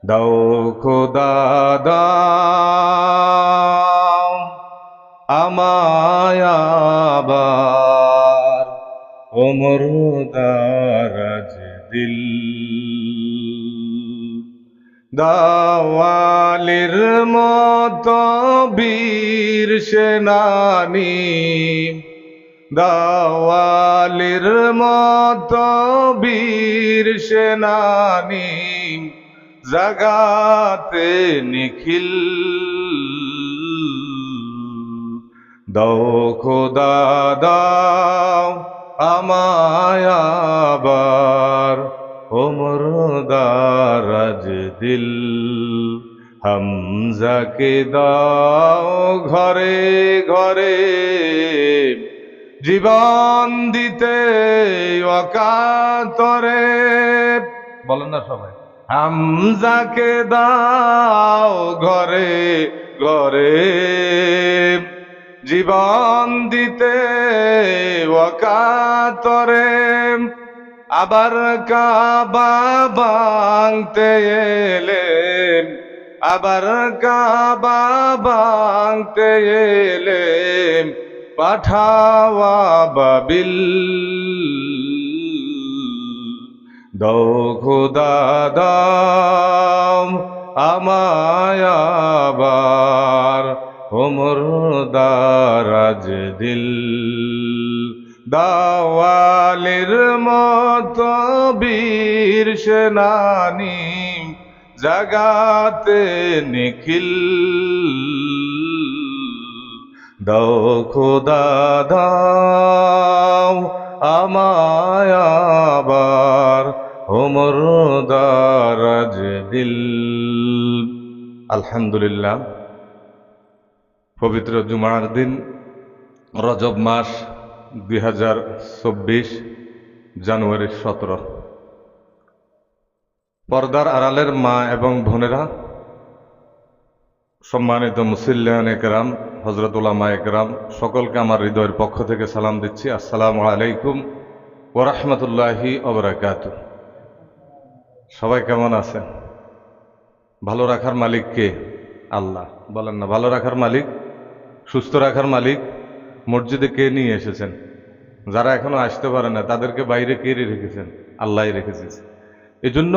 দাও খোদা দাও আমায় আবার ওমর দারাজ দিল। দাওয়ালির মতো বীর সেনানি, দাওয়ালির মতো বীর সেনানি, জাগাতে নিখিল। দাও খোদা দাও আমায় আবার ওমর দারাজ দিল। হামজাকে দাও ঘরে ঘরে জীবন দিতে অকাতরে। বলেন না সবাই, হামজাকে দাও ঘরে ঘরে জীবন দিতে অকাতরে। আবার কাবা ভাঙতে এলে, আবার কাবা ভাঙতে এলে পাঠাওয়া বাবিল। দাও খোদা দাও আমায় আবার ওমর দারাজ দিল। দাওয়ালির মতো বীর সেনানি, জাগাতে নিখিল। দাও খোদা দাও আমায় আবার ওমর দারাজ দিল। আলহামদুলিল্লাহ, পবিত্র জুমার দিন, রজব মাস 2024, জানুয়ারি 17। পর্দার আড়ালের মা এবং বোনেরা, সম্মানিত মুসল্লিয়ান একরাম, হযরত উলামা একরাম, সকলকে আমার হৃদয়ের পক্ষ থেকে সালাম দিচ্ছি। আসসালামু আলাইকুম ওয়া রাহমাতুল্লাহি ওয়া বারাকাতুহু। সবাই কেমন আছেন? ভালো রাখার মালিক কে? আল্লাহ। বলেন না, ভালো রাখার মালিক, সুস্থ রাখার মালিক। মসজিদে কে নিয়ে এসেছেন? যারা এখনো আসতে পারে না তাদেরকে বাইরে কে রেখেছেন? আল্লাহই রেখেছেন। এজন্য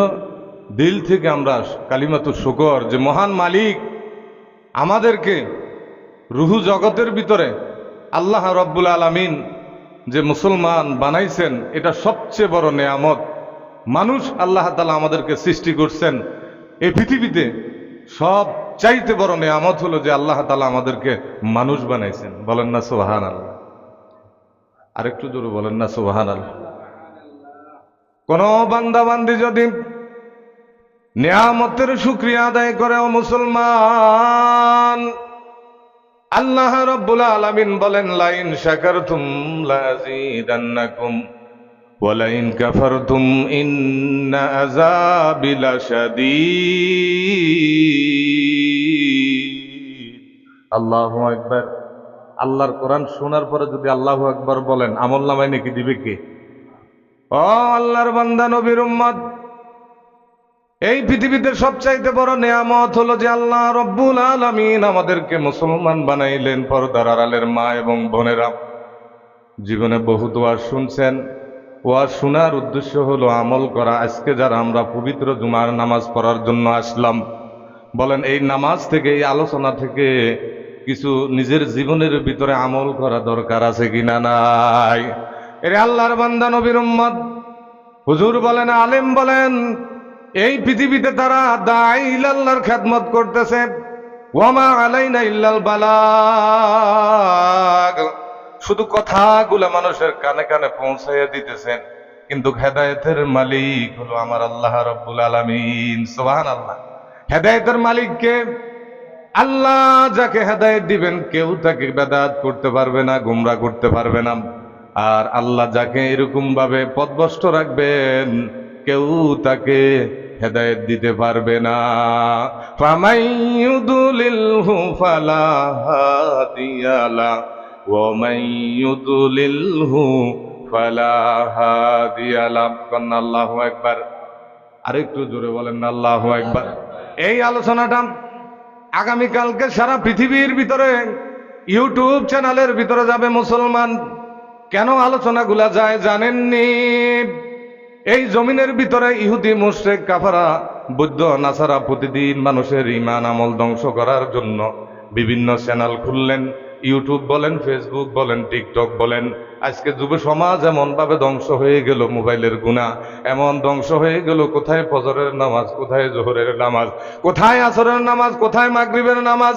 দিল থেকে আমরা কালিমাতুশ শুকর, যে মহান মালিক আমাদেরকে রুহু জগতের ভিতরে আল্লাহ রব্বুল আলামিন যে মুসলমান বানাইছেন, এটা সবচেয়ে বড় নেয়ামত। মানুষ আল্লাহ তাআলা আমাদেরকে সৃষ্টি করছেন। এই পৃথিবীতে সব চাইতে বড় নেয়ামত হলো যে আল্লাহ তাআলা আমাদেরকে মানুষ বানাইছেন। বলেন না সুবহানাল্লাহ? আরেকটু জোরে বলেন না সুবহানাল্লাহ? কোন বান্দা বান্দি যদি নিয়ামতের শুকরিয়া আদায় করে, ও মুসলমান, আল্লাহ রাব্বুল আলামিন বলেন, লাইন শাকারতুম লাযীদান্নাকুম ওয়া লাইন কাফারতুম ইন্না আযাবি লাশাদীদ। আল্লাহু আকবার। আল্লাহর কোরআন শোনার পরে যদি আল্লাহু আকবার বলেন, আমলনামায় নেকি দিবে কে? ও আল্লাহর বান্দা, নবীর উম্মত, এই পৃথিবীতে সবচাইতে বড় নেয়ামত হলো যে আল্লাহ রব্বুল আলামিন আমাদেরকে মুসলমান বানাইলেন। পর্দার আড়ালের মা এবং বোনেরা, জীবনে বহু ওয়াজ শুনছেন। ওয়াজ শোনার উদ্দেশ্য হলো আমল করা। আজকে যারা আমরা পবিত্র জুমার নামাজ পড়ার জন্য আসলাম, বলেন এই নামাজ থেকে, এই আলোচনা থেকে কিছু নিজের জীবনের ভিতরে আমল করা দরকার আছে কিনা? নাই। এরে আল্লাহর বান্দা, নবীর উম্মত, হুজুর বলেন, আলেম বলেন, এই পৃথিবীতে তারা দাঈ ইলাল্লাহর খেদমত করতেছে। ওয়ামা আলাইনা ইল্লাল বালাগ, শুধু কথাগুলো মানুষের কানে কানে পৌঁছাইয়া দিতেছেন, কিন্তু হেদায়েতের মালিক হলো আমার আল্লাহ রাব্বুল আলামিন। সুবহানাল্লাহ। হেদায়েতের মালিক কে? আল্লাহ। যাকে হেদায়েত দিবেন কেউ তাকে বেদাত করতে পারবে না, গুমরা করতে পারবে না। আর আল্লাহ যাকে এরকম ভাবে পথভ্রষ্ট রাখবেন, কেউ তাকে হেদায়েত দিতে পারবে না। ফামাইয়ুদলিলহু ফালা হাদিয়া লা ওয়া মাইয়ুদলিলহু ফালা হাদিয়া লা। আল্লাহু আকবার। আরেকটু জোরে বলেন না আল্লাহু আকবার। এই আলোচনাটা আগামীকালকে সারা পৃথিবীর ভিতরে ইউটিউব চ্যানেলের ভিতরে যাবে। মুসলমান কেন আলোচনাগুলা যায় জানেননি? এই জমিনের ভিতরে ইহুদি মুশরিক কাফারা বৌদ্ধ নাসারা প্রতিদিন মানুষের ঈমান আমল ধ্বংস করার জন্য বিভিন্ন চ্যানেল খুললেন। ইউটিউব বলেন, ফেসবুক বলেন, টিকটক বলেন। আজকে যুব সমাজ এমন ভাবে ধ্বংস হয়ে গেল, মোবাইলের গুনাহ এমন ধ্বংস হয়ে গেল, কোথায় ফজরের নামাজ, কোথায় জোহরের নামাজ, কোথায় আসরের নামাজ, কোথায় মাগরিবের নামাজ,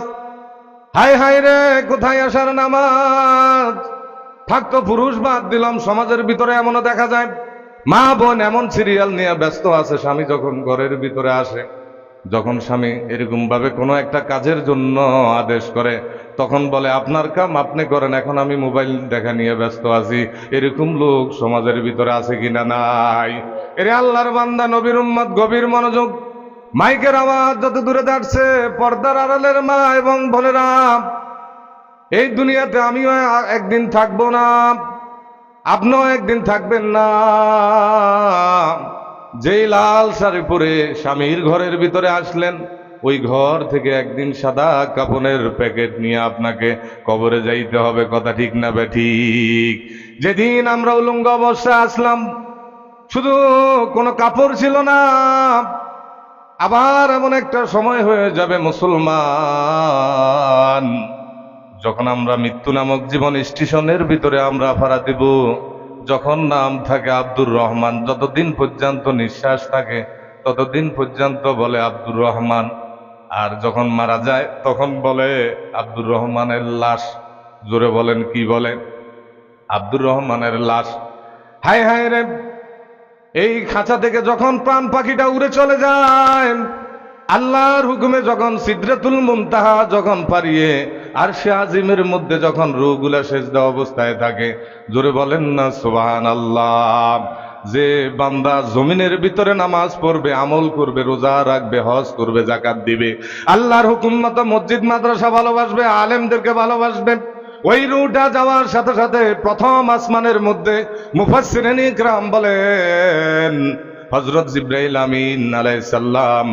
হায় হায় রে কোথায় আসার নামাজ। থাকতো পুরুষ বাদ দিলাম, সমাজের ভিতরে এমনও দেখা যায় মা বোন এমন সিরিয়াল নিয়ে ব্যস্ত আছে, স্বামী যখন ঘরের ভিতরে আসে, যখন স্বামী এরকম ভাবে কোনো একটা কাজের জন্য আদেশ করে, তখন বলে আপনার কাম আপনি করেন, এখন আমি মোবাইল দেখা নিয়ে ব্যস্ত আছি। এরকম লোক সমাজের ভিতরে আছে কিনা? নাই। এরে আল্লাহর বান্দা, নবীর উম্মত, গভীর মনোযোগ। মাইকের আওয়াজ যত দূরে যাচ্ছে, পর্দার আড়ালের মা এবং বোনেরা, এই দুনিয়াতে আমিও একদিন থাকবো না, আপনিও একদিন থাকবেন না। যেই লাল শাড়ি পরে স্বামীর ঘরের ভিতরে আসলেন, ওই ঘর থেকে একদিন সাদা কাপড়ের প্যাকেট নিয়ে আপনাকে কবরে যাইতে হবে। কথা ঠিক না বেঠিক? যেদিন আমরা উলঙ্গ অবস্থায় আসলাম, শুধু কোনো কাপড় ছিল না, আবার এমন একটা সময় হয়ে যাবে মুসলমান, যখন আমরা মৃত্যু নামক জীবন স্টেশনের ভিতরে আমরা ফাড়া দিব। যখন নাম থাকে আব্দুর রহমান, যতদিন পর্যন্ত নিঃশ্বাস থাকে ততদিন পর্যন্ত বলে আব্দুর রহমান, আর যখন মারা যায় তখন বলে আব্দুর রহমানের লাশ। জোরে বলেন, কি বলে? আব্দুর রহমানের লাশ। হায় হায় রে, এই খাঁচা থেকে যখন প্রাণ পাখিটা উড়ে চলে যায়, আল্লাহর হুকুমে যখন সিদরাতুল মুনতাহা যখন পারিয়ে আরশে আজিমের মধ্যে যখন রূহগুলা সেজদা অবস্থায় থাকে, জোরে বলেন না সুবহানাল্লাহ। যে বান্দা জমিনের ভিতরে নামাজ পড়বে, আমল করবে, রোজা রাখবে, হজ করবে, যাকাত দিবে, আল্লাহর হুকুম মতো মসজিদ মাদ্রাসা ভালোবাসবে, আলেমদেরকে ভালোবাসবে, ওই রুটা যাওয়ার সাথে সাথে প্রথম আসমানের মধ্যে মুফাসসিরিন ইকরাম বলেন হযরত জিবরাইল আমিন আলাইহিস সালাম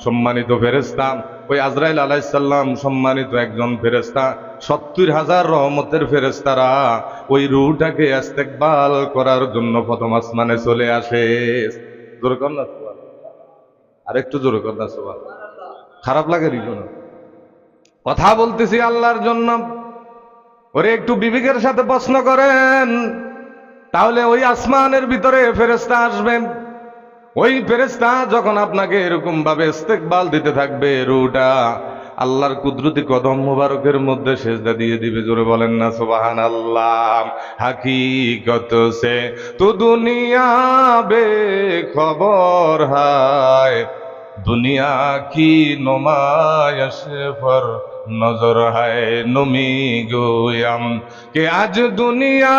সম্মানিত ফেরেশতা, ওই আজরাইল আলাইহিস সালাম সম্মানিত একজন ফেরেশতা, 70,000 রহমতের ফেরেশতারা ওই রূহটাকে ইস্তেকবাল করার জন্য প্রথম আসমানে চলে আসে। জোরে কর না সুবহানাল্লাহ, আরেকটু জোরে কর না সুবহানাল্লাহ। খারাপ লাগে রি কোনো কথা বলতেছি আল্লাহর জন্য। ওরে একটু বিবেকের সাথে প্রশ্ন করেন, তাহলে ওই আসমানের ভিতরে ফেরেশতা আসবেন। ওই ফেরেশতা যখন আপনাকে এরকম ভাবে ইস্তেকবাল দিতে থাকবে, রূহটা আল্লাহর কুদরতি কদম মুবারকের মধ্যে সেজদা দিয়ে দিবে। জোরে বলেন না সুবহানাল্লাহ। হাকিকত সে তো দুনিয়া বে খবর হায়, দুনিয়া কি নুমায়শ ফর নজর হায়, নমি গোয়াম কে আজ দুনিয়া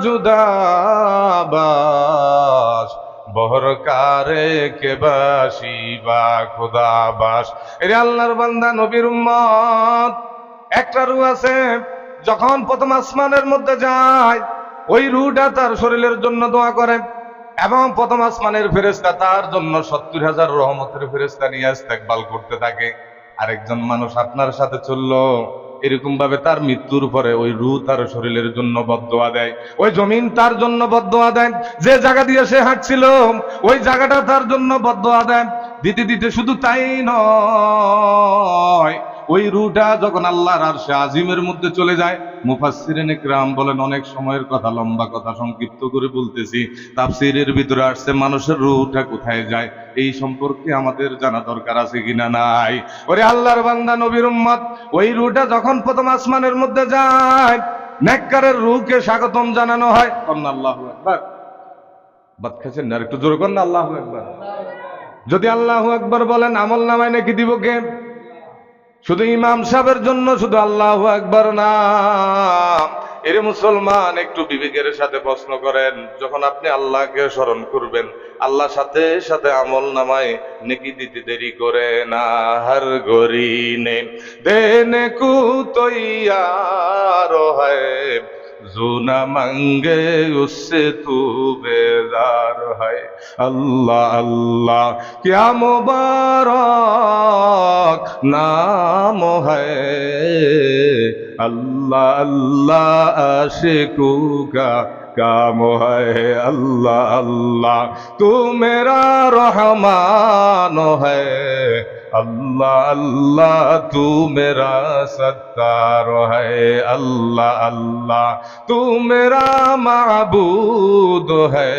জুদাবাস, বহরকারে কে বাসি বা খুদাবাস। এরে আল্লাহর বান্দা, নবীর উম্মত, একটা রূহ আছে, যখন প্রথম আসমানের মধ্যে যায়, ওই রূহটা তার শরীরের জন্য দোয়া করে, এবং প্রথম আসমানের ফেরেশতা তার জন্য 70,000 রহমতের ফেরেশতা নিয়ে ইস্তেকবাল করতে থাকে। আরেকজন মানুষ আপনার সাথে চললো, এরকম ভাবে তার মৃত্যুর পরে ওই রূহ তার শরীরের জন্য বদদোয়া দেয়, ওই জমিন তার জন্য বদদোয়া দেয়, যে জায়গা দিয়ে সে হাঁটছিল ওই জায়গাটা তার জন্য বদদোয়া দেয়। দিতে দিতে শুধু তাই নয়, ওই রূহটা যখন আল্লাহর আরশে আজিমের মধ্যে চলে যায়, মুফাসসিরিন ইকরাম বলেন, অনেক সময়ের কথা, লম্বা কথা সংক্ষিপ্ত করে বলতেছি, তাফসীরের ভিতরে আসছে মানুষের রূহটা কোথায় যায় এই সম্পর্কে আমাদের জানা দরকার আছে কিনা? নাই। ওরে আল্লাহর বান্দা, নবীর উম্মত, ওই রূহটা যখন প্রথম আসমানের মধ্যে যায়, নেককারের রূহকে স্বাগতম জানানো হয়। আল্লাহু আকবার। বাদ খাচ্ছেন না? একটু জোরে করেন না আল্লাহু আকবার। যদি আল্লাহু আকবার বলেন, আমল নামায় নাকি দিব কে? শুধু ইমাম সাহেবের জন্য শুধু আল্লাহু আকবার না। এরে মুসলমান, একটু বিবেকের সাথে প্রশ্ন করেন, যখন আপনি আল্লাহকে স্মরণ করবেন, আল্লাহ সাথে সাথে আমল নামায় নেকি দিতে দেরি করে না। হর গরিনে দেনে কু তৈয়ার হয়, जो न मांगे उससे तू बेजार है। अल्लाह अल्लाह क्या मुबारक नाम है अल्लाह अल्लाह आशिकू का काम है अल्लाह अल्लाह तू मेरा रहमान है अल्लाह अल्लाह तू मेरा सत्तार है अल्लाह अल्लाह तू मेरा माबूद है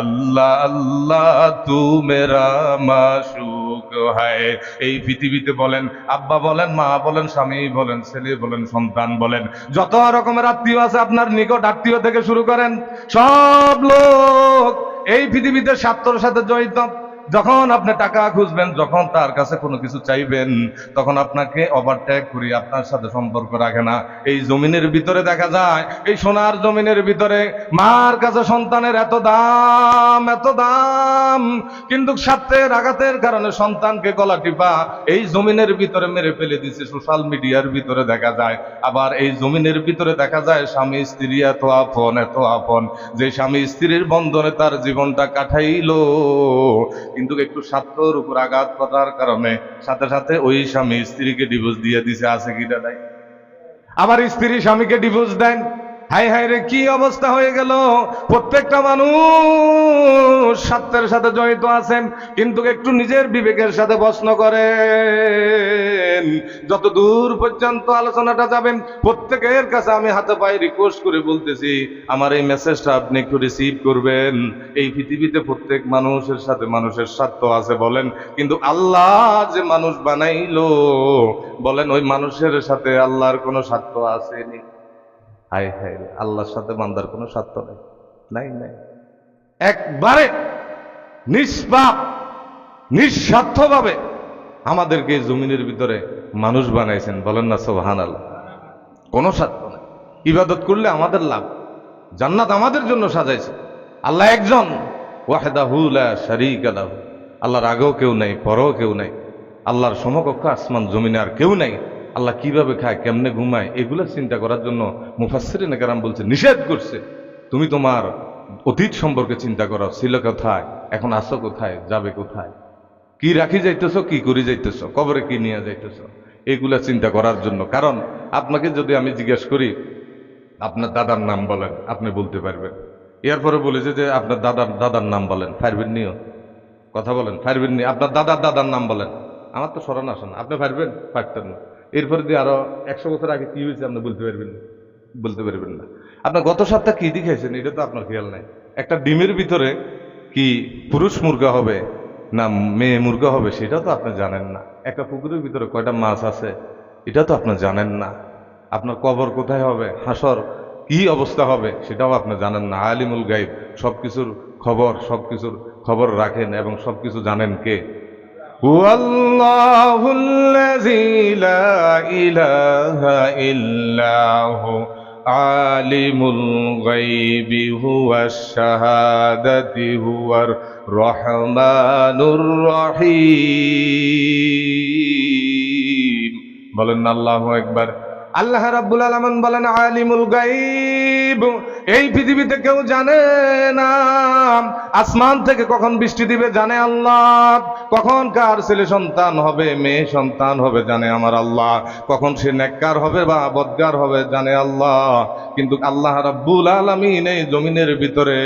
अल्लाह अल्लाह तू मेरा माशूक है। এই পৃথিবীতে বলেন আব্বা বলেন মা বলেন স্বামী বলেন ছেলে বলেন সন্তান বলেন যত রকমের আত্মীয় আছে আপনার নিকট আত্মীয় থেকে শুরু করেন সব লোক এই পৃথিবীতে স্বার্থের সাথে জড়িত। যখন আপনি টাকা খুঁজবেন যখন তার কাছে কোনো কিছু চাইবেন তখন আপনাকে ওভারটেক করি আপনার সাথে সম্পর্ক রাখে না। এই জমিনের ভিতরে দেখা যায় এই সোনার জমিনের ভিতরে মার কাছে সন্তানের এত দাম কিন্তু স্বার্থের আঘাতের কারণে সন্তানকে গলা টিপা এই জমিনের ভিতরে মেরে ফেলে দিচ্ছে সোশ্যাল মিডিয়ার ভিতরে দেখা যায়। আবার এই জমিনের ভিতরে দেখা যায় স্বামী স্ত্রী এত আপন যে স্বামী স্ত্রীর বন্ধনে তার জীবনটা কাটাইলো কিন্তু একটু স্বার্থের উপর আঘাত করার কারণে সাথে সাথে ওই স্বামী স্ত্রীকে ডিভোর্স দিয়ে দিছে আছে কিনা নাই? আবার স্ত্রী স্বামীকে ডিভোর্স দেন। হায় হায় রে কি অবস্থা হয়ে গেল। প্রত্যেকটা মানুষ স্বার্থের সাথে জড়িত আছেন কিন্তু একটু নিজের বিবেকের সাথে প্রশ্ন করেন। যত দূর পর্যন্ত আলোচনাটা যাবেন প্রত্যেকের কাছে আমি হাতে পায়ে রিকোয়েস্ট করে বলতেছি আমার এই মেসেজটা আপনি একটু রিসিভ করবেন। এই পৃথিবীতে প্রত্যেক মানুষের সাথে মানুষের স্বার্থ আছে বলেন কিন্তু আল্লাহ যে মানুষ বানাইলো বলেন ওই মানুষের সাথে আল্লাহর কোনো স্বার্থ আসেনি? হায় হায় আল্লাহর সাথে বান্দার কোনো স্বার্থ নাই নাই একবারে নিষ্পাপ নিঃস্বার্থভাবে আমাদেরকে জমিনের ভিতরে মানুষ বানাইছেন বলেন না সুবহানাল্লাহ। কোনো স্বার্থ নেই। ইবাদত করলে আমাদের লাভ, জান্নাত আমাদের জন্য সাজাইছে। আল্লাহ একজন ওয়াহদাহু লা শারীকা লাহু। আল্লাহর আগেও কেউ নাই পরেও কেউ নাই। আল্লাহর সমকক্ষ আসমান জমিনে আর কেউ নাই। আল্লাহ কিভাবে খায় কেমনে ঘুমায় এগুলো চিন্তা করার জন্য মুফাসসিরিন কেরাম বলছে নিষেধ করছে। তুমি তোমার অতীত সম্পর্কে চিন্তা করো, ছিল কোথায়, এখন আসো কোথায়, যাবে কোথায়, কি রাখি যাইতেছো, কি করি যাইতেছো, কবরে কি নিয়ে যাইতেছো, এগুলা চিন্তা করার জন্য। কারণ আপনাকে যদি আমি জিজ্ঞেস করি আপনার দাদার নাম বলেন আপনি বলতে পারবেন। এরপরে বলেছে যে আপনার দাদার নাম বলেন, পারবেন নিও? কথা বলেন, পারবেন নি? আপনার দাদার নাম বলেন, আমার তো স্মরণ আসে না। আপনি পারবেন? পারতেন না। এরপরে দিয়ে আরো 100 বছর আগে কি হয়েছে আপনি বলতে পারবেন না। আপনার গত সপ্তাহ কি দেখাইছেন এটা তো আপনার খেয়াল নাই। একটা ডিমের ভিতরে কি পুরুষ মুরগা হবে না মেয়ে মুরগা হবে সেটা তো আপনি জানেন না। একটা পুকুরের ভিতরে কয়টা মাছ আছে এটা তো আপনি জানেন না। আপনার কবর কোথায় হবে, হাসর কি অবস্থা হবে সেটাও আপনি জানেন না। আলিমুল গাইব, সবকিছুর খবর রাখেন এবং সবকিছু জানেন কে? হুয়াল্লাহুল্লাযী লা ইলাহা ইল্লাহু আলিমুল গায়বি হুয়াশ শাহাদাতি হুয়ার রহমানুর রহিম। বলেন না আল্লাহু আকবার। আল্লাহ রাব্বুল আলামিন বলেন আলিমুল গায়ব, এই পৃথিবীতে কেউ জানে না। আসমান থেকে কখন বৃষ্টি দিবে জানে আল্লাহ, কখন কার ছেলে সন্তান হবে মেয়ে সন্তান হবে জানে আমার আল্লাহ, কখন সে নেককার হবে বা বদকার হবে জানে আল্লাহ। কিন্তু আল্লাহ রাব্বুল আলামিন এই জমিনের ভিতরে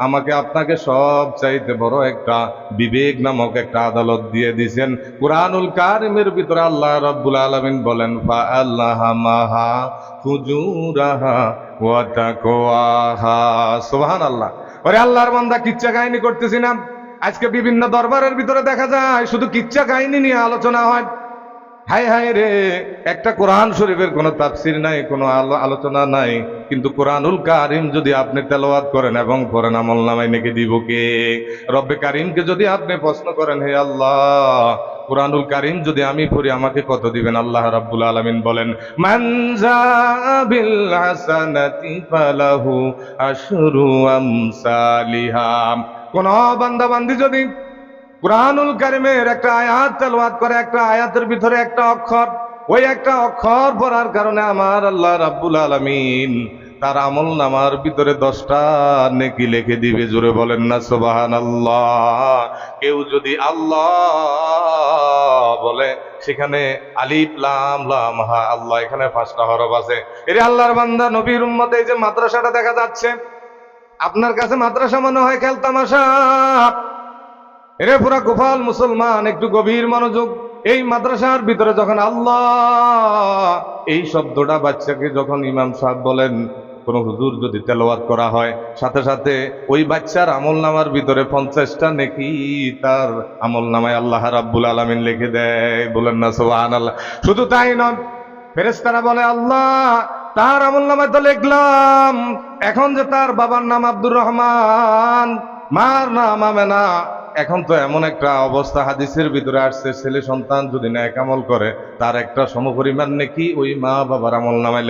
আমাকে আপনাকে সব চাইতে বড় একটা বিবেক নামক একটা আদালত দিয়ে দিয়েছেন। কুরআনুল কারীমের ভিতরে আল্লাহ রাব্বুল আলামিন বলেন ফাআল্লাহামাহা ফুজুরাহা ওয়া তাকওয়াহা। সুবহানাল্লাহ। ওরে আল্লাহর বান্দা কিচ্ছা কাহিনী করতেছি না। আজকে বিভিন্ন দরবারের ভিতরে দেখা যায় শুধু কিচ্ছা কাহিনী নিয়ে আলোচনা হয়। হায় হায় রে, একটা কোরআন শরীফের কোনো তাফসীর নাই, কোনো আলোচনা নাই। কিন্তু কোরআনুল কারীম যদি আপনি তেলাওয়াত করেন এবং পড়েন আমলনামায় নেকি দিব কে? রব্বে কারীমকে যদি আপনি প্রশ্ন করেন হে আল্লাহ কোরআনুল কারীম যদি আমি পড়ি আমাকে কত দিবেন? আল্লাহ রাব্বুল আলামিন বলেন মান জাবিল হাসানাতি ফালাহু আশরু আমসালিহা। কোন বান্দা বান্দি যদি কুরআনুল কারীমের একটা আয়াত তেলাওয়াত করে, একটা আয়াতের ভিতরে একটা অক্ষর, ওই একটা অক্ষর পড়ার কারণে আমার আল্লাহ রাব্বুল আলামিন তার আমলনামার ভিতরে 10টা নেকি লিখে দিবে। জোরে বলেন না সুবহানাল্লাহ। কেউ যদি আল্লাহ বলে বলে সেখানে আলিফ লাম লাম হা আল্লাহ, এখানে 5টা হরফ আছে। এরে আল্লাহর বান্দা, নবীর উম্মতে এই যে মাদ্রাসাটা দেখা যাচ্ছে, আপনার কাছে মাদ্রাসা মনে হয় খেলতামাশা? এরে পুরা গোপাল মুসলমান, একটু গভীর মনোযোগ। এই মাদ্রাসার ভিতরে যখন আল্লাহ এই শব্দটা বাচ্চাকে যখন ইমাম সাহেব বলেন, কোন হুজুর যদি তেলাওয়াত করা হয়, সাথে সাথে ওই বাচ্চার আমল নামার ভিতরে 50টা নেকি তার আমল নামায় আল্লাহ রাব্বুল আলামিন লিখে দেয়। বলেন না সুবহানাল্লাহ। শুধু তাই নয়, ফেরেশতারা বলে আল্লাহ তার আমল নামায় তো লিখলাম, এখন যে তার বাবার নাম আব্দুর রহমান, মার নাম আমেনা, এখন তো এমন একটা অবস্থা হাদিসের ভিতরে আসছে, ছেলে সন্তান যদি নেক আমল করে তার একটা সমপরিমাণ নেকি ওই মা বাবার আমল নামায়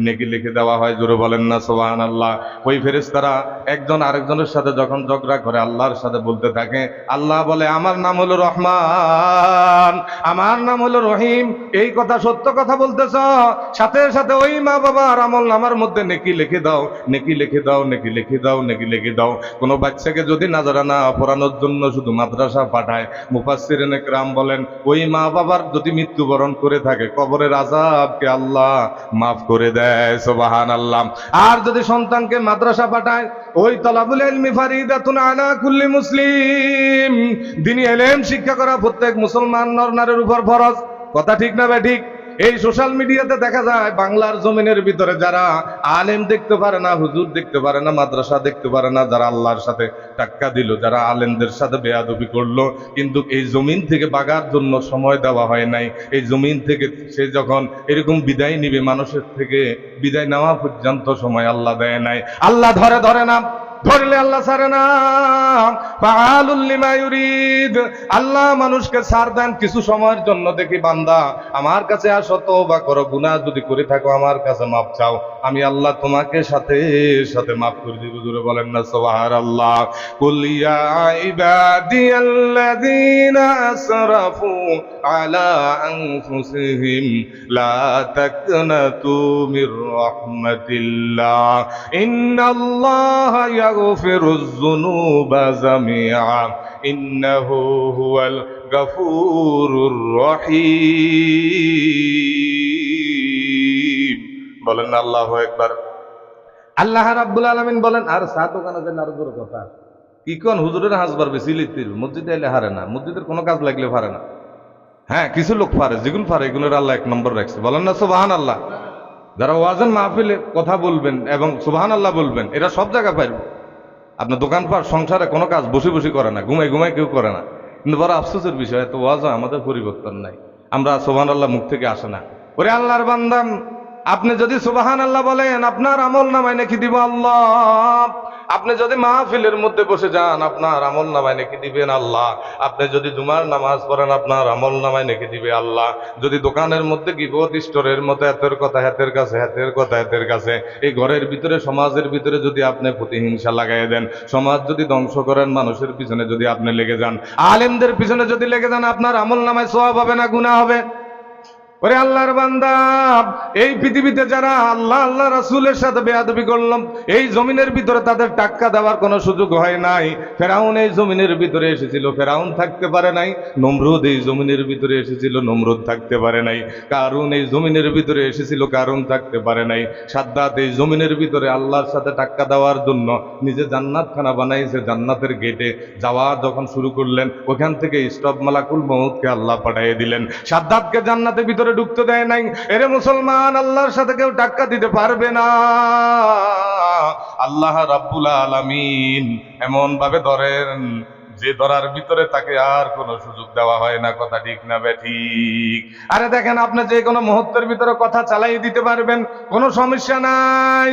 নেকি লিখে দেওয়া হয়। জোরে বলেন না সুবহানাল্লাহ। ওই ফেরেশতারা একজন আরেকজনের সাথে যখন ঝগড়া করে আল্লাহর সাথে বলতে থাকে, আল্লাহ বলে আমার নাম হলো রহমান, আমার নাম হলো রহিম, এই কথা সত্য কথা বলতেছ, সাথে সাথে ওই মা বাবার আমল নামার মধ্যে নেকি লিখে দাও, নেকি লিখে দাও, নেকি লিখে দাও, নেকি লিখে দাও। কোনো বাচ্চাকে যদি নাজারানা পড়ানোর জন্য শুধু মাদ্রাসা পাঠায়, মুফাসসিরিন ইকরাম বলেন ওই মা বাবার যদি মৃত্যুবরণ করে থাকে কবরের আযাবকে আল্লাহ মাফ করে দেয়। সুবহানাল্লাহ। আর যদি সন্তানকে মাদ্রাসা পাঠায়, ওই তলাবুল ইলমি ফারিদাতুন আলা কুল্লি মুসলিম, দ্বীনি ইলম শিক্ষা করা প্রত্যেক মুসলমান নর নারীর উপর ফরজ। কথা ঠিক না ঠিক? এই সোশ্যাল মিডিয়াতে দেখা যায় বাংলার জমিনের ভিতরে যারা আলেম দেখতে পারে না, হুজুর দেখতে পারে না, মাদ্রাসা দেখতে পারে না, যারা আল্লাহর সাথে টাক্কা দিল, যারা আলেমদের সাথে বেয়াদবি করলো, কিন্তু এই জমিন থেকে বাগার জন্য সময় দেওয়া হয় নাই। এই জমিন থেকে সে যখন এরকম বিদায় নিবে, মানুষের থেকে বিদায় নেওয়া পর্যন্ত সময় আল্লাহ দেয় নাই। আল্লাহ ধরে ধরে না, ধরলে আল্লাহ ছাড়ে না। ফাআলুল লিমা ইউরিদ, আল্লাহ মানুষকে ছাড় দেন কিছু সময়ের জন্য। দেখি বান্দা আমার কাছে আসো, তওবা করো, গুনাহ যদি করে থাকো আমার কাছে মাফ চাও, আমি আল্লাহ তোমাকে সাথে সাথে মাফ করে দিব। জোরে বলেন না সুবহানাল্লাহ। কুল ইয়া ইবাদিয়াল্লাযীনা আসরাফু আলা আনফুসিহিম লা তাকনাতু মির রাহমাতিল্লাহ ইন্নাল্লাহা ইয়াগফিরুয যুনুবা জামিআ ইন্নাহু হুয়াল গফুরুর রহিম। বলেন আল্লাহু আকবার। আল্লাহ রাব্বুল আলামিন বলেন, আর সাত ওখানে যে নারদুর কথা কি কোন হুজুরের হাজবার বেশি লিখতির, মসজিদে এলে হারে না, মসজিদের কোনো কাজ লাগলে পারে না। হ্যাঁ, কিছু লোক পারে, যেগুলো পারে এগুলোর আল্লাহ 1 নম্বর রাখছে। বলেন না সুবহানাল্লাহ। যারা ওয়াজেন মাহফিলে কথা বলবেন এবং সুবহানাল্লাহ বলবেন, এরা সব জায়গায় পারবে। আপনার দোকানপাট সংসারে কোনো কাজ বসে বসে করে না, ঘুমাই ঘুমাই কেউ করে না, কিন্তু বড় আফসোসের বিষয় এত ওয়াজ আমাদের পরিবর্তন নাই, আমরা সুবহানাল্লাহ মুখ থেকে আসে না। ওরে আল্লাহর বান্দা, আপনি যদি সুবহানাল্লাহ বলেন আপনার আমল নামায় নেকি দিব আল্লাহ। আপনি যদি মাহফিলের মধ্যে বসে যান আপনার আমল নামায় নেকি দিবেন আল্লাহ। আপনি যদি জুমার নামাজ পড়েন আপনার আমল নামায় নেকি দিবে আল্লাহ। যদি দোকানের মধ্যে গিবত স্টোরের মতো এতের কথা হাতের কাছে, হাতের কথা হাতের কাছে, এই ঘরের ভিতরে সমাজের ভিতরে যদি আপনি প্রতিহিংসা লাগাই দেন, সমাজ যদি ধ্বংস করেন, মানুষের পিছনে যদি আপনি লেগে যান, আলেমদের পিছনে যদি লেগে যান, আপনার আমল নামায় সওয়াব হবে না গুনাহ হবে? ওরে আল্লাহর বান্দা, এই পৃথিবীতে যারা আল্লাহ আল্লাহ রাসূলের সাথে বেয়াদবি করলাম, এই জমিনের ভিতরে তাদের টাক্কা দেওয়ার কোনো সুযোগ হয় নাই। ফেরাউন এই জমিনের ভিতরে এসেছিল, ফেরাউন থাকতে পারে নাই। নমরুদ এই জমিনের ভিতরে এসেছিল, নমরুদ থাকতে পারে নাই। কারুন এই জমিনের ভিতরে এসেছিল, কারুন থাকতে পারে নাই। সাদ্দাত এই জমিনের ভিতরে আল্লাহর সাথে টাক্কা দেওয়ার জন্য নিজে জান্নাতখানা বানাইছে, জান্নাতের গেটে যাওয়া যখন শুরু করলেন, ওখান থেকে স্টপ মালাকুল মউতকে আল্লাহ পাঠিয়ে দিলেন। সাদ্দাতকে জান্নাতের ভিতরে ঢুকতে দেয় নাই। এরে মুসলমান, আল্লাহর সাথে কেউ টাক্কা দিতে পারবে না। আল্লাহ রাব্বুল আলামিন এমন ভাবে ধরেন যে ধরার ভিতরে তাকে আর কোনো সুযোগ দেওয়া হয় না। কথা ঠিক না ঠিক? আরে দেখেন, আপনি যে কোনো মুহূর্তের ভিতরে কথা চালাই দিতে পারবেন, কোনো সমস্যা নাই।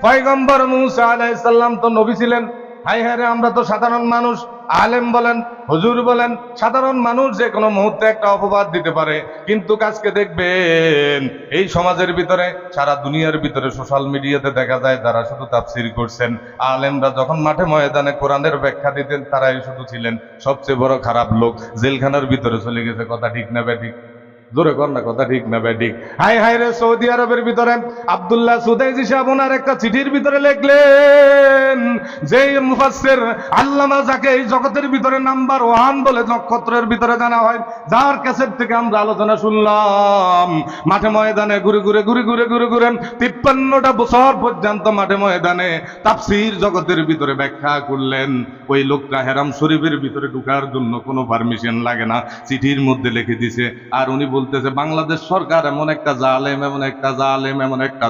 পয়গম্বর মূসা আলাইহিস সালাম তো নবী ছিলেন। হায় হায় রে, আমরা তো সাধারণ মানুষ। আলেম বলেন, হুজুর বলেন, সাধারণ মানুষ যে কোনো মুহূর্তে একটা অপবাদ দিতে পারে। কিন্তু আজকে দেখবেন এই সমাজের ভিতরে, সারা দুনিয়ার ভিতরে সোশ্যাল মিডিয়াতে দেখা যায় যারা শুধু তাফসীর করছেন, আলেমরা যখন মাঠে ময়দানে কোরআনের ব্যাখ্যা দিতেন, তারাই শুধু ছিলেন সবচেয়ে বড় খারাপ লোক, জেলখানার ভিতরে চলে গেছে। কথা ঠিক না ঠিক? জোরে কর না, কথা ঠিক না ব্যাঠিক? হাই হাই রে, সৌদি আরবের ভিতরে আব্দুল্লাহ সুদাইজি সাহেব ওনার একটা চিঠির ভিতরে লিখলেন যে মুফাসসির আল্লামা যাকে এই জগতের ভিতরে নাম্বার 1 বলে নক্ষত্রের ভিতরে জানা হয়, যার কাছের থেকে আমরা আলোচনা শুনলাম, মাঠে ময়দানে ঘুরে 53টা বছর পর্যন্ত মাঠে ময়দানে তাফসীর জগতের ভিতরে ব্যাখ্যা করলেন। ওই লোকটা হেরাম শরীফের ভিতরে ঢোকার জন্য কোনো পারমিশন লাগে না, চিঠির মধ্যে লিখে দিছে। আর উনি বলতেছে বাংলাদেশ সরকার এমন একটা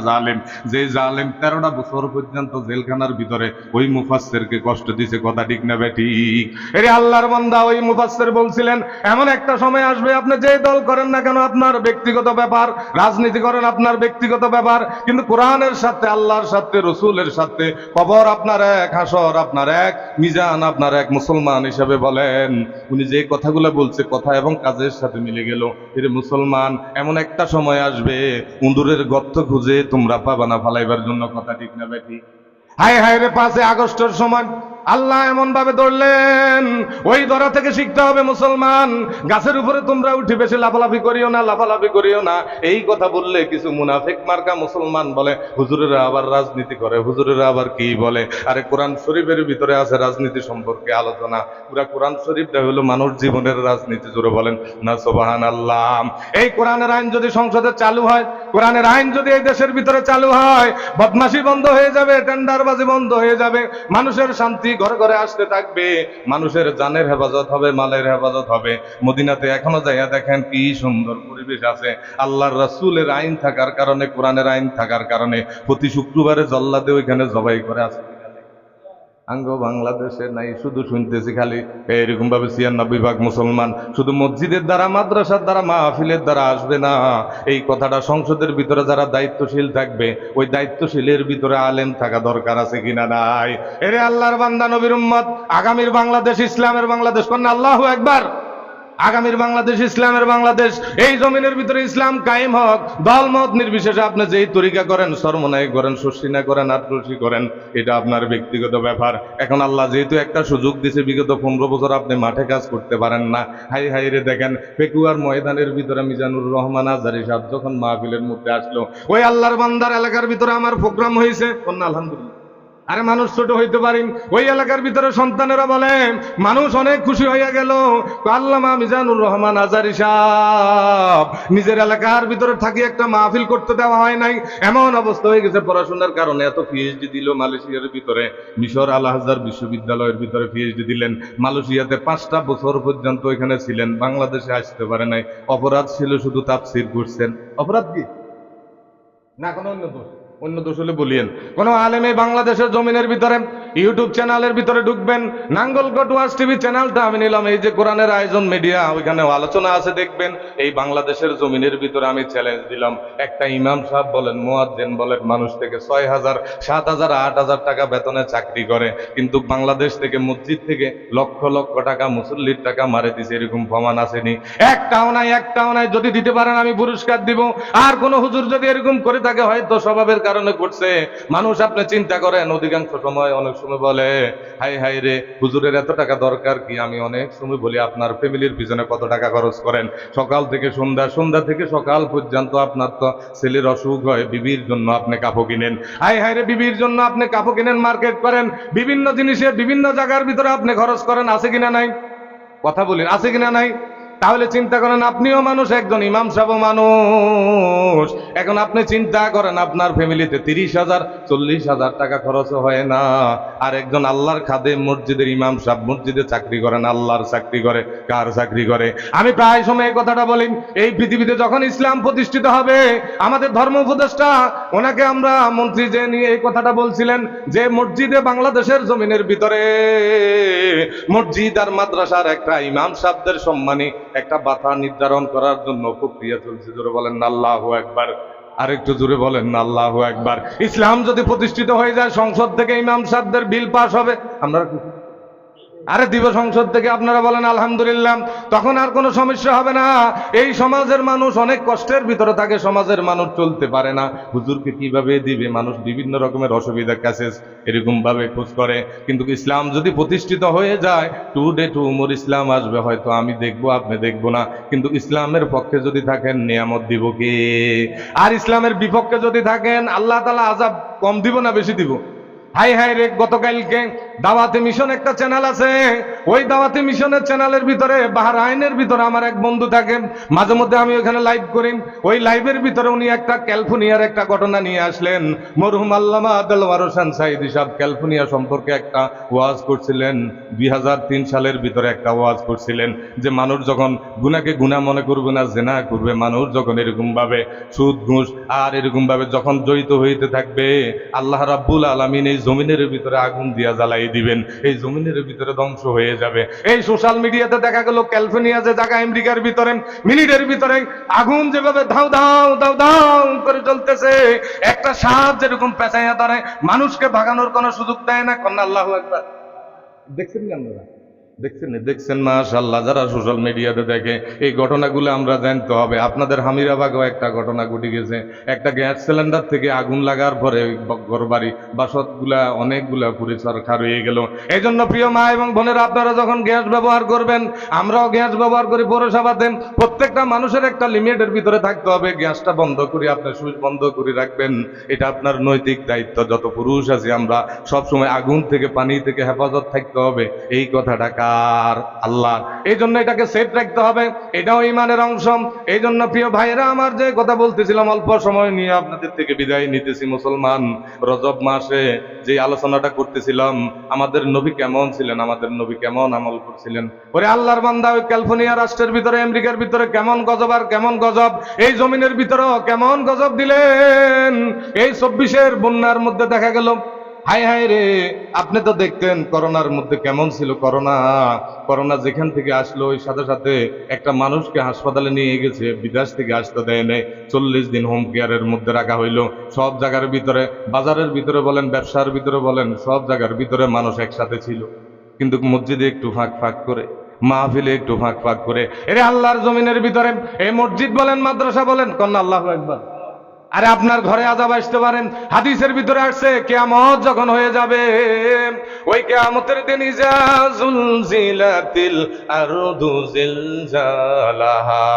জালেম, যে জালেম 13টা বছর পর্যন্ত জেলখানার ভিতরে ওই মুফাসসিরকে কষ্ট দিছে। কথা ঠিক না বেঠিক? এরে আল্লাহর বান্দা, ওই মুফাসসির বলছিলেন এমন একটা সময় আসবে, আপনি যে দল করেন না কেন আপনার ব্যক্তিগত ব্যাপার, রাজনীতি করেন আপনার ব্যক্তিগত ব্যাপার, কিন্তু কোরআনের সাথে, আল্লাহর সাথে, রসুলের সাথে কবর আপনার এক, হাসর আপনার এক, মিজান আপনার এক। মুসলমান হিসাবে বলেন, উনি যে কথাগুলো বলছে কথা এবং কাজের সাথে মিলে গেল। এর মুসলমান, এমন একটা সময় আসবে উন্দুরের গর্ত খুঁজে তোমরা পাবা না ফালাইবার জন্য। কথা ঠিক না বেঠি? হায় হায় রে, 5 আগস্টের সময় আল্লাহ এমন ভাবে ধরলেন, ওই ধরা থেকে শিখতে হবে মুসলমান। গাছের উপরে তোমরা উঠে বেশি লাফালাফি করিও না। এই কথা বললে কিছু মুনাফিক মার্কা মুসলমান বলে হুজুরেরা আবার রাজনীতি করে, হুজুরেরা আবার কি বলে। আরে কোরআন শরীফের ভিতরে আছে রাজনীতি সম্পর্কে আলোচনা। পুরা কোরআন শরীফটা হলো মানুষ জীবনের রাজনীতি। জোরে বলেন না সুবহানাল্লাহ। এই কোরআনের আইন যদি সংসদে চালু হয়, কোরআনের আইন যদি এই দেশের ভিতরে চালু হয়, বদমাশি বন্ধ হয়ে যাবে, টেন্ডারবাজি বন্ধ হয়ে যাবে, মানুষের শান্তি ঘরে ঘরে আসতে থাকবে, মানুষের জানের হেফাজত হবে, মালের হেফাজত হবে। মদিনাতে এখনো যাইয়া দেখেন কি সুন্দর পরিবেশ আছে। আল্লাহর রাসূলের আইন থাকার কারণে, কোরআনের আইন থাকার কারণে প্রতি শুক্রবারে জল্লাদে ওইখানে জবাই করে আছে। আঙ্গ বাংলাদেশে নাই, শুধু শুনতেছি খালি এরকম ভাবে 96% মুসলমান শুধু মসজিদের দ্বারা, মাদ্রাসার দ্বারা, মাহফিলের দ্বারা আসবে না। এই কথাটা সংসদের ভিতরে যারা দায়িত্বশীল থাকবে, ওই দায়িত্বশীলের ভিতরে আলেম থাকা দরকার আছে কিনা নাই? এরে আল্লাহর বান্দা, নবীর উম্মত, আগামীর বাংলাদেশ ইসলামের বাংলাদেশ। কন্যা আল্লাহু আকবার। আগামীর বাংলাদেশ ইসলামের বাংলাদেশ। এই জমিনের ভিতরে ইসলাম কায়েম হোক, দলমত নির্বিশেষে আপনি যেই তরিকা করেন, সরমনাই করেন, শর্ষিনা করেন, আটরশি করেন, এটা আপনার ব্যক্তিগত ব্যাপার। এখন আল্লাহ যেহেতু একটা সুযোগ দিছে, বিগত 15 বছর আপনি মাঠে কাজ করতে পারেন না। হাই হাই রে, দেখেন পেকুয়ার ময়দানের ভিতরে মিজানুর রহমান আজহারী সাহেব যখন মাহফিলের মধ্যে আসলো, ওই আল্লাহর বান্দার এলাকার ভিতরে আমার প্রোগ্রাম হয়েছে। কন্যা আলহামদুলিল্লাহ। আরে মানুষ ছোট হইতে পারেন, ওই এলাকার ভিতরে সন্তানেরা বলে মানুষ অনেক খুশি হইয়া গেল। আল্লামা মিজানুর রহমান আজহারী সাহেব নিজের এলাকার ভিতরে থাকি একটা মাহফিল করতে দেওয়া হয় নাই। এমন অবস্থা হয়ে গেছে, পড়াশোনার কারণে এত পিএইচডি দিল মালয়েশিয়ার ভিতরে, মিশর আল আজহার বিশ্ববিদ্যালয়ের ভিতরে পিএইচডি দিলেন। মালয়েশিয়াতে 5টা বছর পর্যন্ত এখানে ছিলেন, বাংলাদেশে আসতে পারে নাই। অপরাধ ছিল শুধু তাফসীর করছেন। অপরাধ কি না, কোনো অন্য দোষ হলে বলিয়েন। কোন আলেমে বাংলাদেশের জমিনের ভিতরে ইউটিউব চ্যানেলের ভিতরে ঢুকবেন, নাঙ্গলকোট ওয়াজ টিভি চ্যানেলটা আমি নিলাম, এই যে কোরআনের আয়োজন মিডিয়া, ওইখানে আলোচনা আছে দেখবেন। এই বাংলাদেশের জমিনের ভিতরে আমি চ্যালেঞ্জ দিলাম, একটা ইমাম সাহেব বলেন, মুয়াজ্জিন বলেন, মানুষ থেকে 6,000, 7,000, 8,000 টাকা বেতনে চাকরি করে, কিন্তু বাংলাদেশ থেকে মসজিদ থেকে লক্ষ লক্ষ টাকা মুসল্লির টাকা মারে দিছে, এরকম প্রমাণ আসেনি? একটাও নাই। যদি দিতে পারেন আমি পুরস্কার দিব। আর কোন হুজুর যদি এরকম করে থাকে, হয়তো স্বভাবের কারণে করছে। মানুষ আপনি চিন্তা করেন, অধিকাংশ সময় অনেক সময় বলে হাই হাই রে, হুজুরের এত টাকা দরকার কি? আমি অনেক সময় বলি, আপনার ফ্যামিলির পিছনে কত টাকা খরচ করেন? সকাল থেকে সন্ধ্যা, সন্ধ্যা থেকে সকাল পর্যন্ত আপনার তো ছেলের অসুখ হয়, বিবির জন্য আপনি কাপড় কিনেন, হাই হাই রে, বিবির জন্য আপনি কাপড় কিনেন, মার্কেট করেন, বিভিন্ন জিনিসে বিভিন্ন জায়গার ভিতরে আপনি খরচ করেন। আছে কিনা নাই? কথা বলেন, আছে কিনা নাই? তাহলে চিন্তা করেন, আপনিও মানুষ, একজন ইমাম সাহেব মানুষ। এখন আপনি চিন্তা করেন, আপনার ফ্যামিলিতে 30,000, 40,000 টাকা খরচ হয় না, আর একজন আল্লাহর খাদেম, মসজিদের ইমাম সাহেব, মসজিদে চাকরি করেন, আল্লাহর চাকরি করে। কার চাকরি করে? আমি প্রায় সময় এই কথাটা বলি, এই পৃথিবীতে যখন ইসলাম প্রতিষ্ঠিত হবে, আমাদের ধর্ম উপদেষ্টা, ওনাকে আমরা মন্ত্রী যে নিয়ে এই কথাটা বলছিলেন যে মসজিদে বাংলাদেশের জমিনের ভিতরে মসজিদ আর মাদ্রাসার একটা ইমাম সাহেবদের সম্মানী একটা বাতা নির্ধারণ করার জন্য প্রক্রিয়া চলছে। জোরে বলেন না আল্লাহু আকবার। আরেকটু জোরে বলেন না আল্লাহু আকবার। ইসলাম যদি প্রতিষ্ঠিত হয়ে যায়, সংসদ থেকে ইমাম সাহেবদের বিল পাস হবে। আমরা আরে দিব সংসদ থেকে, আপনারা বলেন আলহামদুলিল্লাহ, তখন আর কোনো সমস্যা হবে না। এই সমাজের মানুষ অনেক কষ্টের ভিতরে থাকে, সমাজের মানুষ চলতে পারে না, হুজুরকে কিভাবে দিবে, মানুষ বিভিন্ন রকমের অসুবিধা কাছে এরকম ভাবে খোঁজ করে। কিন্তু ইসলাম যদি প্রতিষ্ঠিত হয়ে যায়, টুডে টু মোর ইসলাম আসবে, হয়তো আমি দেখবো আপনি দেখবো না, কিন্তু ইসলামের পক্ষে যদি থাকেন নিয়ামত দিব কে? আর ইসলামের বিপক্ষে যদি থাকেন আল্লাহ তাআলা আযাব কম দিব না বেশি দিব? হাই হাই রে, গতকালকে দাওয়াতে মিশন একটা চ্যানেল আছে, ওই দাওয়াতে মিশনের চ্যানেলের ভিতরে বাহরাইনের ভিতরে আমার এক বন্ধু থাকে, মাঝে মধ্যে আমি ওখানে লাইভ করি। ওই লাইভের ভিতরে উনি একটা ক্যালিফোর্নিয়ার একটা ঘটনা নিয়ে আসলেন। মরহুম আল্লামা দেলওয়ার হোসেন সাঈদী সাহেব ক্যালিফোর্নিয়া সম্পর্কে একটা ওয়াজ করছিলেন, 2003 সালের ভিতরে একটা ওয়াজ করছিলেন যে মানুষ যখন গুনাহকে গুনাহ মনে করবে না, জিনা করবে, মানুষ যখন এরকম ভাবে সুদ ঘুষ আর এরকম ভাবে যখন জড়িত হইতে থাকবে, আল্লাহ রাব্বুল আলামিন এই জমিনের ভিতরে আগুন দিয়া জ্বালাই দিবেন, এই জমিনের ভিতরে ধ্বংস হয়ে যাবে। এই সোশ্যাল মিডিয়াতে দেখা গেল ক্যালিফোর্নিয়া যে জায়গা আমেরিকার ভিতরে মিনিটের ভিতরে আগুন যেভাবে ধাও ধাও ধাও ধাও করে চলতেছে, একটা সাপ যেরকম পেঁচাইয়া ধরে, মানুষকে ভাগানোর কোনো সুযোগ দেয় না। কন্যা আল্লাহু আকবার। দেখছেন কি আপনারা? দেখছেন মাশাআল্লাহ। যারা সোশ্যাল মিডিয়াতে দেখে এই ঘটনাগুলো আমরা জানতে হবে। আপনাদের হামিরাবাগেও একটা ঘটনা ঘটে গেছে, একটা গ্যাস সিলিন্ডার থেকে আগুন লাগার পরে ঘরবাড়ি বাসতগুলা অনেকগুলা পুড়ে ছারখার হয়ে গেল। এই জন্য প্রিয় মা এবং বোনেরা, আপনারা যখন গ্যাস ব্যবহার করবেন, আমরাও গ্যাস ব্যবহার করি পৌরসভাতে, প্রত্যেকটা মানুষের একটা লিমিটের ভিতরে থাকতে হবে। গ্যাসটা বন্ধ করে আপনার সুইচ বন্ধ করে রাখবেন, এটা আপনার নৈতিক দায়িত্ব। যত পুরুষ আছি আমরা সবসময় আগুন থেকে পানি থেকে হেফাজত থাকতে হবে, এই কথাটা কার? আল্লাহ। এই জন্য এটাকে সেফ রাখতে হবে, এটাও ইমানের অংশ। এই জন্য প্রিয় ভাইরা আমার, যে কথা বলতেছিলাম, অল্প সময় নিয়ে আপনাদের থেকে বিদায় নিতেছি। মুসলমান, রজব মাসে যে আলোচনাটা করতেছিলাম, আমাদের নবী কেমন ছিলেন, আমাদের নবী কেমন আমল করছিলেন। ওরে আল্লাহর বান্দা, ওই ক্যালিফোর্নিয়া রাষ্ট্রের ভিতরে আমেরিকার ভিতরে কেমন গজব আর কেমন গজব, এই জমিনের ভিতরেও কেমন গজব দিলেন। এই 24-এর বন্যার মধ্যে দেখা গেল, হাই হাই রে, আপনি তো দেখতেন করোনার মধ্যে কেমন ছিল। করোনা যেখান থেকে আসলো, ওই সাথে সাথে একটা মানুষকে হাসপাতালে নিয়ে গেছে, বিদেশ থেকে আসতে দেয় নাই, 40 দিন হোম কেয়ারের মধ্যে রাখা হইলো। সব জায়গার ভিতরে, বাজারের ভিতরে বলেন, ব্যবসার ভিতরে বলেন, সব জায়গার ভিতরে মানুষ একসাথে ছিল, কিন্তু মসজিদে একটু ফাঁক ফাঁক করে, মাহফিলে একটু ফাঁক ফাঁক করে। এরে আল্লাহর জমিনের ভিতরে এই মসজিদ বলেন, মাদ্রাসা বলেন, কন্যা আল্লাহু আকবার। আরে আপনার ঘরে আযাব আসতে পারেন, হাদিসের ভিতরে আসছে কিয়ামত যখন হয়ে যাবে, ওই কিয়ামতের দিন ইজা যুলজিলাতিল আরদু জিলজালাহা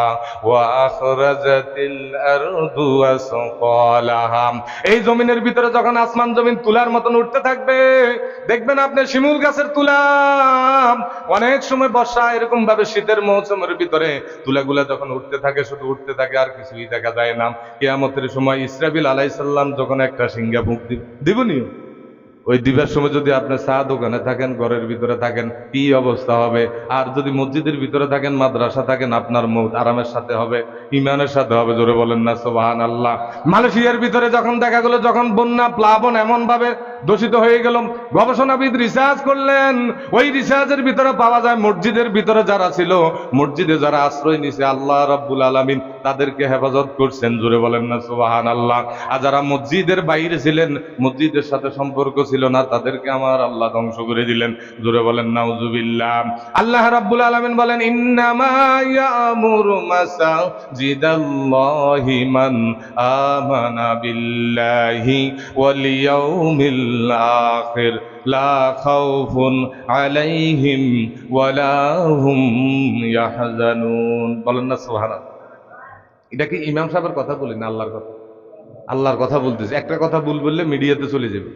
ওয়া আখরাজাতিল আরদু আসকালাহা, এই জমিনের ভিতরে যখন আসমান জমিন তুলার মতন উঠতে থাকবে, দেখবেন আপনি শিমুল গাছের তুলা, অনেক সময় বর্ষা এরকম ভাবে শীতের মৌসুমের ভিতরে তুলাগুলা যখন উঠতে থাকে, শুধু উঠতে থাকে আর কিছুই দেখা যায় না। কিয়ামতের সময় ইসরাফিল আলাইহিস সালাম যখন একটা সিংহা ফুঁক দিবনি, ওই দিবার সময় যদি আপনি চা দোকানে থাকেন, ঘরের ভিতরে থাকেন, কি অবস্থা হবে? আর যদি মসজিদের ভিতরে থাকেন, মাদ্রাসা থাকেন, আপনার মৌত আরামের সাথে হবে, ইমানের সাথে হবে। জোরে বলেন না সুবহানাল্লাহ। মালয়েশিয়ার ভিতরে যখন দেখা গেল, যখন বন্যা প্লাবন এমন ভাবে দূষিত হয়ে গেল, গবেষণাবিদ রিসার্চ করলেন, ওই রিসার্চের ভিতরে পাওয়া যায় মসজিদের ভিতরে যারা ছিল, মসজিদে যারা আশ্রয় নিছে, আল্লাহ রাব্বুল আলামিন তাদেরকে হেফাজত করছেন। জোরে বলেন না সুবহানাল্লাহ। আর যারা মসজিদের বাইরে ছিলেন, মসজিদের সাথে সম্পর্ক ছিল না, তাদেরকে আমার আল্লাহ ধ্বংস করে দিলেন। জোরে বলেন নাউজুবিল্লাহ। আল্লাহ রাব্বুল আলামিন বলেন, ইন্নামা ইয়ামুরু মাসাজিদাল্লাহি মান আমানা বিল্লাহি ওয়াল ইয়াউমিল আখির লা খাউফুন আলাইহিম ওয়ালা হুম ইয়াহজানুন। বলেন না সুবহানাল্লাহ। এটা কি ইমাম সাহেবের কথা বলি না, আল্লাহর কথা? আল্লাহর কথা বলতেছে। একটা কথা ভুল বললে মিডিয়াতে চলে যাবে,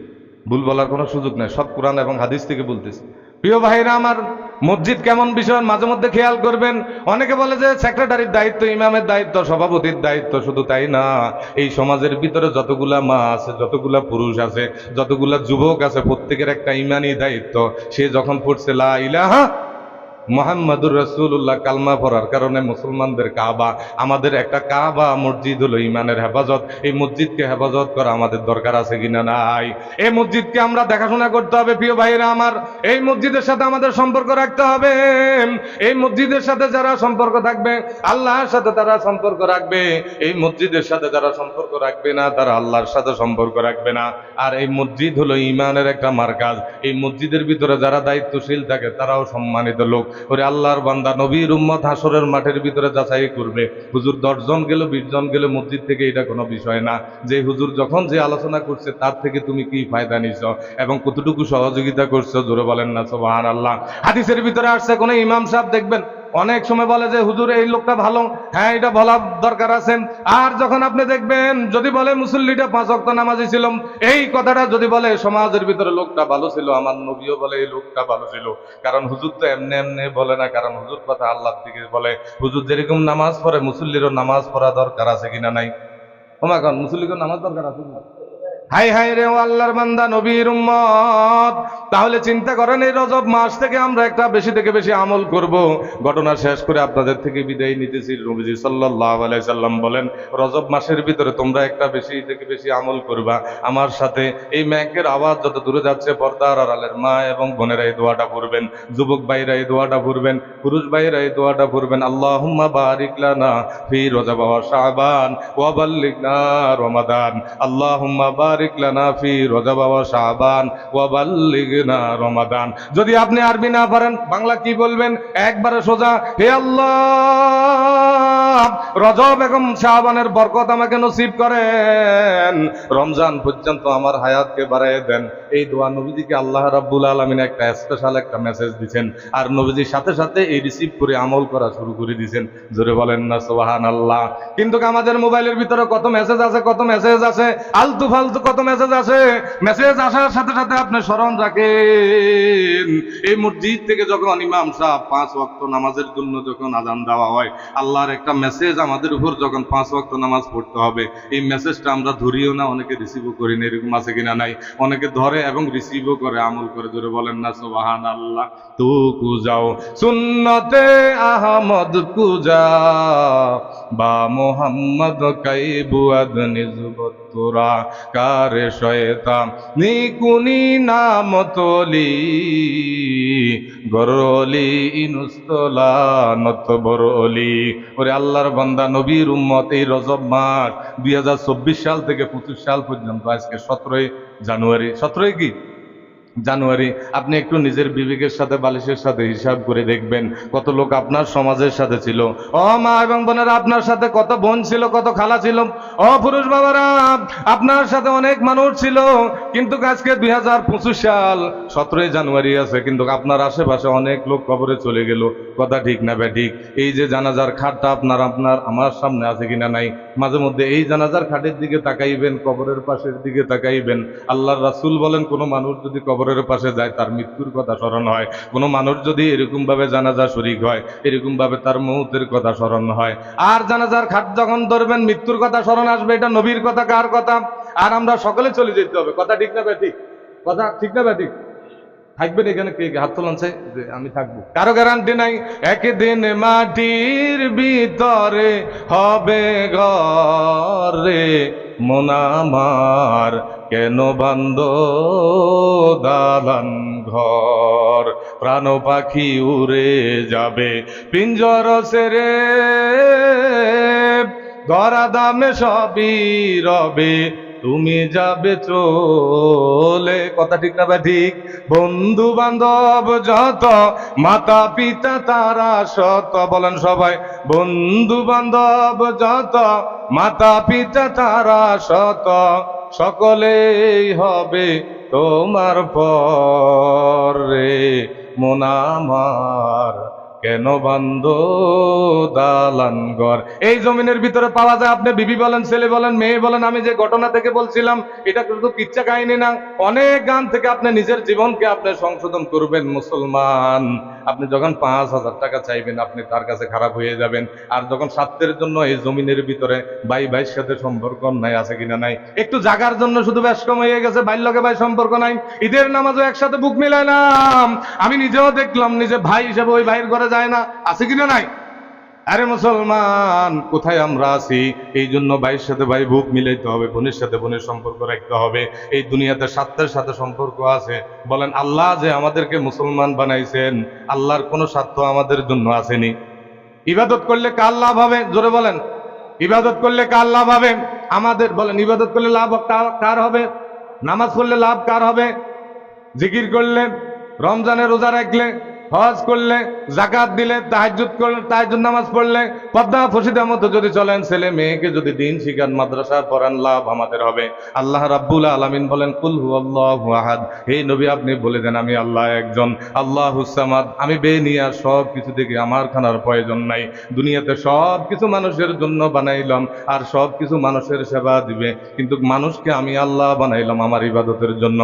ভুল বলার কোনো সুযোগ নাই, সব কোরআন এবং হাদিস থেকে বলতেছে। প্রিয় ভাইরা আমার, মসজিদ কেমন বিষয় মাঝে মধ্যে খেয়াল করবেন। অনেকে বলে যে সেক্রেটারির দায়িত্ব, ইমামের দায়িত্ব, সভাপতির দায়িত্ব, শুধু তাই না, এই সমাজের ভিতরে যতগুলা মা আছে, যতগুলা পুরুষ আছে, যতগুলা যুবক আছে, প্রত্যেকের একটা ইমানি দায়িত্ব। সে যখন পড়ছে লা ইলাহা মুহাম্মাদুর রাসূলুল্লাহ কালমা পড়ার কারণে মুসলমানদের কাবা, আমাদের একটা কাবা মসজিদ হলো ইমানের হেফাজত। এই মসজিদকে হেফাজত করা আমাদের দরকার আছে কিনা নাই? এই মসজিদকে আমরা দেখাশোনা করতে হবে প্রিয় ভাইরা আমার। এই মসজিদের সাথে আমাদের সম্পর্ক রাখতে হবে। এই মসজিদের সাথে যারা সম্পর্ক থাকবে আল্লাহর সাথে তারা সম্পর্ক রাখবে, এই মসজিদের সাথে যারা সম্পর্ক রাখবে না তারা আল্লাহর সাথে সম্পর্ক রাখবে না। আর এই মসজিদ হলো ইমানের একটা মার্কাজ। এই মসজিদের ভিতরে যারা দায়িত্বশীল থাকে তারাও সম্মানিত লোক। ওরে আল্লাহর বান্দা, নবীর উম্মত হাসরের মাঠের ভিতরে যাচাই করবে, হুজুর 10 জন গেল 20 জন গেল মসজিদ থেকে, এটা কোনো বিষয় না। যে হুজুর যখন যে আলোচনা করছে তার থেকে তুমি কি ফায়দা নিছ এবং কতটুকু সহযোগিতা করছো, জোরে বলেন না সুবহানাল্লাহ। হাদিসের ভিতরে আসছে কোন ইমাম সাহেব দেখবেন অনেক সময় বলে যে হুজুর এই লোকটা ভালো, হ্যাঁ এটা বলা দরকার আছে। আর যখন আপনি দেখবেন যদি বলে মুসল্লিটা 5 ওয়াক্ত নামাজি ছিল, এই কথাটা যদি বলে সমাজের ভিতরে লোকটা ভালো ছিল, আমার নবীও বলে এই লোকটা ভালো ছিল। কারণ হুজুর তো এমনি এমনি বলে না, কারণ হুজুর কথা আল্লাহর দিকে বলে। হুজুর যেরকম নামাজ পড়ে মুসল্লিরও নামাজ পড়া দরকার আছে কিনা নাই? ওমা কোন মুসল্লিরও নামাজ দরকার আছে কিনা? হাই হাই রে ও আল্লাহর বান্দা, নবীর উম্মত, তাহলে চিন্তা করেন এই রজব মাস থেকে আমরা একটা বেশি থেকে বেশি আমল করব। ঘটনা শেষ করে আপনাদের থেকে বিদায় নিতেছি। নবীজি সাল্লাল্লাহু আলাইহি সাল্লাম বলেন, রজব মাসের ভিতরে তোমরা একটা বেশি থেকে বেশি আমল করবা। আমার সাথে এই মাইকের আওয়াজ যত দূরে যাচ্ছে পর্দার আড়ালের মা এবং বোনেরা এই দোয়াটা পড়বেন, যুবক ভাইরা এই দোয়াটা পড়বেন, পুরুষ ভাইরা এই দোয়াটা পড়বেন। আল্লাহুম্মা বারিক লানা ফি রজব ওয়া শাবান ওয়া বাল্লিগনা রমাদান। আল্লাহুম্মা বারিক লানা ফি রজব ওয়া শাবান ওয়া বাল্লিগনা রমাদান। যদি আপনি আরবি না পারেন বাংলা কি বলবেন? একবারে সোজা, হে আল্লাহ রজব এবং শাবানের বরকত আমাকে নসিব করেন, রমজান পর্যন্ত আমার হায়াতকে বাড়ায় দেন। এই দোয়া নবীজিকে আল্লাহ রাব্বুল আলামিন একটা স্পেশাল একটা মেসেজ দিবেন, আর নবীজির সাথে সাথে এই রিসিভ করে আমল করা শুরু করে দিয়েছেন। জোরে বলেন না সুবহানাল্লাহ। কিন্তু আমাদের মোবাইলের ভিতরে কত মেসেজ আছে, কত মেসেজ আছে, আলতু ফালতু কত মেসেজ আছে। মেসেজ আসার সাথে সাথে আপনি স্মরণ রাখেন, এই মসজিদ থেকে যখন ইমাম সাহেব 5 ওয়াক্ত নামাজের জন্য যখন আযান দেওয়া হয়, আল্লাহর একটা মেসেজ আমাদের উপর যখন 5 ওয়াক্ত নামাজ পড়তে হবে, এই মেসেজটা আমরা ধরিও না, অনেকে রিসিভও করি না। এরকম আছে কিনা নাই? অনেকে ধরে এবং রিসিভও করে, আমল করে। জোরে বলেন না সুবহানাল্লাহ। তু কুজাও সুন্নতে আহমদ কুজা বা মোহাম্মদ কাইবুয়াদ নিজবত তোরা কারে শয়তান নিকুনি নাম তলি গরলি ইনুস্তলা নত বরলি। ওরে আল্লাহর বান্দা, নবীর উম্মত, এই রজব মাস 2024 সাল থেকে 25 সাল পর্যন্ত আজকে 17 জানুয়ারি, 17 কি জানুয়ারি, আপনি একটু নিজের বিবেকের সাথে বালিশের সাথে হিসাব করে দেখবেন কত লোক আপনার সমাজের সাথে ছিল। ও মা এবং বোনেরা, আপনার সাথে কত বোন ছিল, কত খালা ছিল। ও পুরুষ বাবারা, আপনার সাথে অনেক মানুষ ছিল। কিন্তু আজকে 2025 সাল 17 জানুয়ারি আছে, কিন্তু আপনার আশেপাশে অনেক লোক কবরে চলে গেল। কথা ঠিক না ঠিক? এই যে জানাজার খাটটা আপনার আমার সামনে আছে কিনা নাই, মাঝে মধ্যে এই জানাজার খাটের দিকে তাকাইবেন, কবরের পাশের দিকে তাকাইবেন। আল্লাহর রাসূল বলেন, কোনো মানুষ যদি কবরের পাশে যায় তার মৃত্যুর কথা স্মরণ হয়। কোনো মানুষ যদি এরকম ভাবে জানাজা শরীক হয়, এরকম ভাবে তার মৌতের কথা স্মরণ হয়। আর জানাজার খাট যখন ধরবেন মৃত্যুর কথা স্মরণ আসবে। এটা নবীর কথা, কার কথা? আর আমরা সকলে চলে যেতে হবে। কথা ঠিক না ঠিক? কথা ঠিক না ঠিক? থাকবেন এখানে কে? হাত তোলানছে যে আমি থাকবো, কারো গ্যারান্টি নাই। একদিন মাটির ভিতরে হবে ঘরে, মন আমার কেন বান্দ দালান ঘর, প্রাণ পাখি উড়ে যাবে পিঞ্জর সেরে, ধরা দামে সবই রবে তুমি যাবে চলে। কথা ঠিক না ঠিক? বন্ধু বান্ধব যত, মাতা পিতা তারা শত, বলেন সবাই, বন্ধু বান্ধব যত, মাতা পিতা তারা শত, সকলেই হবে তোমার পরে, মন আমার কেন বান্দ দালান ঘর। এই জমিনের ভিতরে পাওয়া যায়, আপনি বিবি বলেন, ছেলে বলেন, মেয়ে বলেন। আমি যে ঘটনা থেকে বলছিলাম এটা কিন্তু কিচ্ছা কাহিনী না, অনেক গান থেকে আপনি নিজের জীবনকে আপনি সংশোধন করবেন মুসলমান। আপনি যখন 5,000 টাকা চাইবেন আপনি তার কাছে খারাপ হয়ে যাবেন। আর যখন স্বার্থের জন্য এই জমিনের ভিতরে ভাই ভাইয়ের সাথে সম্পর্ক নাই, আছে কিনা নাই, একটু জাগার জন্য শুধু বেশ কম হয়ে গেছে, ভাইয়ের লগে ভাই সম্পর্ক নাই, ঈদের নামাজও একসাথে বুক মিলাইলাম, আমি নিজেও দেখলাম নিজে ভাই হিসেবে ওই ভাইয়ের ঘরে যায় না, আছে কিনা নাই? আরে মুসলমান, কোথায় আমরা আছি? এই জন্য ভাইয়ের সাথে ভাই বুক মিলাইতে হবে, বোনের সাথে বোনের সম্পর্ক রাখতে হবে। এই দুনিয়াতে স্বার্থের সাথে সম্পর্ক আছে। বলেন আল্লাহ যে আমাদেরকে মুসলমান বানাইছেন, আল্লাহর কোনো স্বার্থ আমাদের জন্য আসেনি? ইবাদত করলে কার লাভ হবে? জোরে বলেন, ইবাদত করলে কার লাভ হবে? আমাদের। বলেন ইবাদত করলে লাভ কার হবে? নামাজ পড়লে লাভ কার হবে? জিকির করলে, রমজানে রোজা রাখলে, হজ করলে, জাকাত দিলে, তাহাজ্জুদ করলে, তাহাজ্জুদ নামাজ পড়লে, পদ্মা ফসিদার মতো যদি চলেন, ছেলে মেয়েকে যদি দিন শিখান, মাদ্রাসা পড়ান, লাভ আমাদের হবে। আল্লাহ রাব্বুল আলামিন বলেন কুল হুয়াল্লাহু আহাদ, হে নবী আপনি বলে দেন আমি আল্লাহ একজন, আল্লাহুস সামাদ, আমি বেনিয়া, সব কিছু থেকে আমার খানার প্রয়োজন নাই। দুনিয়াতে সব কিছু মানুষের জন্য বানাইলাম, আর সব কিছু মানুষের সেবা দিবে, কিন্তু মানুষকে আমি আল্লাহ বানাইলাম আমার ইবাদতের জন্য।